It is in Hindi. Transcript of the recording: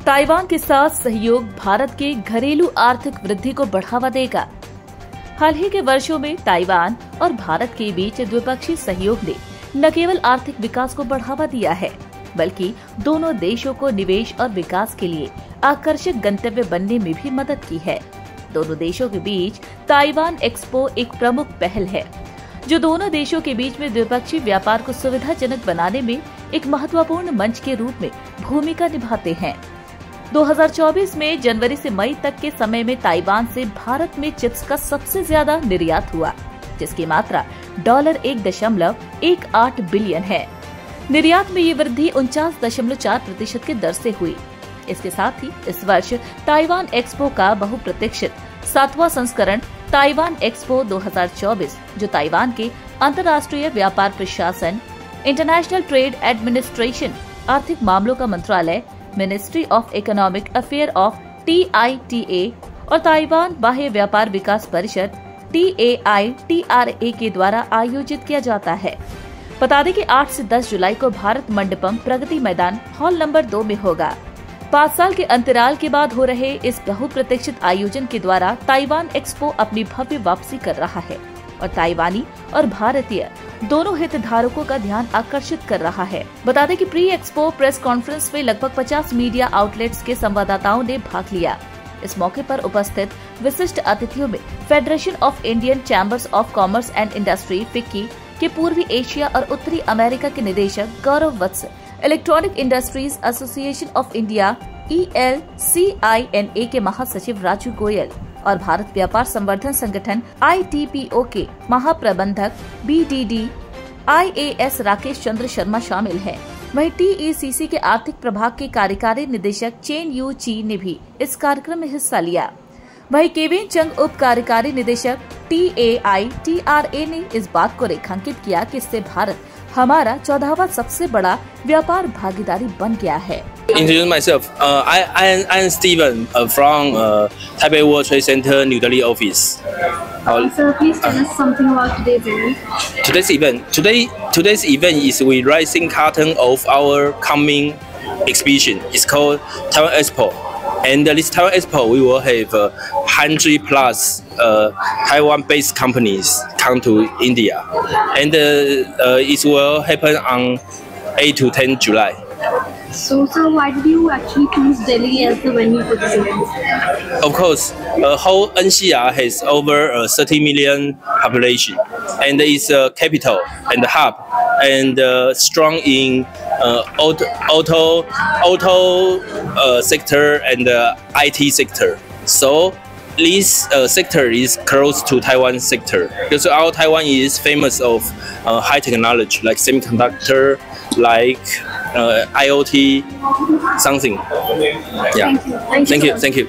ताइवान के साथ सहयोग भारत के घरेलू आर्थिक वृद्धि को बढ़ावा देगा। हाल ही के वर्षों में ताइवान और भारत के बीच द्विपक्षीय सहयोग ने न केवल आर्थिक विकास को बढ़ावा दिया है, बल्कि दोनों देशों को निवेश और विकास के लिए आकर्षक गंतव्य बनने में भी मदद की है। दोनों देशों के बीच ताइवान एक्सपो एक प्रमुख पहल है, जो दोनों देशों के बीच में द्विपक्षीय व्यापार को सुविधाजनक बनाने में एक महत्वपूर्ण मंच के रूप में भूमिका निभाते हैं। 2024 में जनवरी से मई तक के समय में ताइवान से भारत में चिप्स का सबसे ज्यादा निर्यात हुआ, जिसकी मात्रा $1.18 बिलियन है। निर्यात में ये वृद्धि 49.4% की दर से हुई। इसके साथ ही इस वर्ष ताइवान एक्सपो का बहुप्रतीक्षित 7वां संस्करण ताइवान एक्सपो 2024, जो ताइवान के अंतर्राष्ट्रीय व्यापार प्रशासन, इंटरनेशनल ट्रेड एडमिनिस्ट्रेशन, आर्थिक मामलों का मंत्रालय, ministry of economic affair of TITA और ताइवान बाह्य व्यापार विकास परिषद TAITRA के द्वारा आयोजित किया जाता है। बता दें कि 8 से 10 जुलाई को भारत मंडपम प्रगति मैदान हॉल नंबर 2 में होगा। 5 साल के अंतराल के बाद हो रहे इस बहुप्रतीक्षित आयोजन के द्वारा ताइवान एक्सपो अपनी भव्य वापसी कर रहा है और ताइवानी और भारतीय दोनों हितधारकों का ध्यान आकर्षित कर रहा है। बता दें कि प्री एक्सपो प्रेस कॉन्फ्रेंस में लगभग 50 मीडिया आउटलेट्स के संवाददाताओं ने भाग लिया। इस मौके पर उपस्थित विशिष्ट अतिथियों में federation of Indian chambers of commerce and industry FICCI के पूर्वी एशिया और उत्तरी अमेरिका के निदेशक Gaurav Vats, electronic industries association of India ELCINA के महासचिव राजू गोयल और भारत व्यापार संवर्धन संगठन ITPO के महाप्रबंधक BDD IAS राकेश चंद्र शर्मा शामिल हैं। वहीं TECC के आर्थिक प्रभाग के कार्यकारी निदेशक चेन यू ची ने भी इस कार्यक्रम में हिस्सा लिया। वहीं केविन चंग उप कार्यकारी निदेशक TAITRA ने इस बात को रेखांकित किया कि इससे भारत हमारा 14वां सबसे बड़ा व्यापार भागीदारी बन गया है। Introduce myself. I am Steven from Taipei World Trade Center New Delhi office. So please tell us something about today's event. Today's event is we rising curtain of our coming exhibition. It's called Taiwan Expo. And this Taiwan Expo, we will have 100 plus Taiwan-based companies come to India, and it will happen on 8 to 10 July. So why did you actually choose Delhi as the venue for this event? Of course, whole NCR has over 30 million population, and it's a capital and a hub, and strong in auto sector and IT sector. So this sector is close to Taiwan sector because our Taiwan is famous of high technology like semiconductor, like IoT, something. Yeah. Thank you. Thank you.